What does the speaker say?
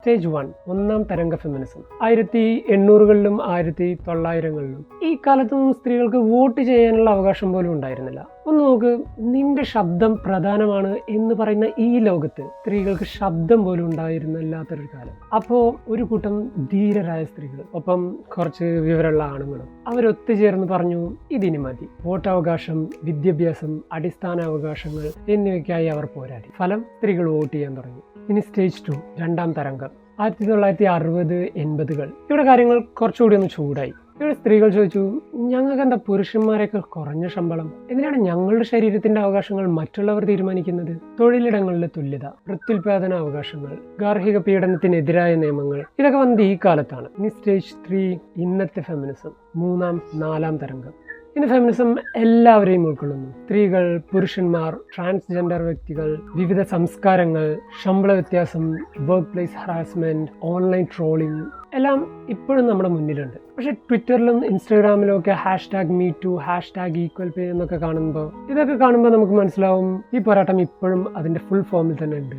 Stage 1 ഒന്നാം തരംഗ feminism 1800-കളിലും 1900-കളിലും ഈ കാലത്തൊന്നും സ്ത്രീകൾക്ക് വോട്ട് ചെയ്യാനുള്ള അവകാശം പോലും ഉണ്ടായിരുന്നില്ല. ഒന്ന് നോക്ക്, നിന്റെ ശബ്ദം പ്രധാനമാണ് എന്ന് പറയുന്ന ഈ ലോകത്ത് സ്ത്രീകൾക്ക് ശബ്ദം പോലും ഉണ്ടായിരുന്നില്ലാത്തൊരു കാലം. അപ്പോൾ ഒരു കൂട്ടം ധീരരായ സ്ത്രീകൾ ഒപ്പം കുറച്ച് വിവരമുള്ള ആണുങ്ങളും അവരൊത്തുചേർന്ന് പറഞ്ഞു, ഇതിനി മതി. വോട്ടവകാശം, വിദ്യാഭ്യാസം, അടിസ്ഥാന അവകാശങ്ങൾ എന്നിവയ്ക്കായി അവർ പോരാടി. ഫലം, സ്ത്രീകൾ വോട്ട് ചെയ്യാൻ തുടങ്ങി. ഇനി സ്റ്റേജ് 2 രണ്ടാം തരംഗം 1960-80-കൾ. ഇവിടെ കാര്യങ്ങൾ കുറച്ചുകൂടി ഒന്ന് ചൂടായി. ഇവിടെ സ്ത്രീകൾ ചോദിച്ചു, ഞങ്ങൾക്ക് എന്താ പുരുഷന്മാരെക്കാൾ കുറഞ്ഞ ശമ്പളം? എന്തിനാണ് ഞങ്ങളുടെ ശരീരത്തിന്റെ അവകാശങ്ങൾ മറ്റുള്ളവർ തീരുമാനിക്കുന്നത്? തൊഴിലിടങ്ങളിലെ തുല്യത, പ്രത്യുൽപാദന അവകാശങ്ങൾ, ഗാർഹിക പീഡനത്തിനെതിരായ നിയമങ്ങൾ, ഇതൊക്കെ വന്നത് ഈ കാലത്താണ്. ഇനി സ്റ്റേജ് 3 ഇന്നത്തെ ഫെമിനിസം, മൂന്നാം നാലാം തരംഗം. ഇന്ന് ഫെമിനിസം എല്ലാവരെയും ഉൾക്കൊള്ളുന്നു. സ്ത്രീകൾ, പുരുഷന്മാർ, ട്രാൻസ്ജെൻഡർ വ്യക്തികൾ, വിവിധ സംസ്കാരങ്ങൾ, ശമ്പള വ്യത്യാസം, workplace harassment, online trolling എല്ലാം ഇപ്പോഴും നമ്മുടെ മുന്നിലുണ്ട്. പക്ഷെ ട്വിറ്ററിലും ഇൻസ്റ്റാഗ്രാമിലും ഒക്കെ #MeToo, #EqualPay എന്നൊക്കെ ഇതൊക്കെ കാണുമ്പോൾ നമുക്ക് മനസ്സിലാവും ഈ പോരാട്ടം ഇപ്പോഴും അതിന്റെ ഫുൾ ഫോമിൽ തന്നെ ഉണ്ട്.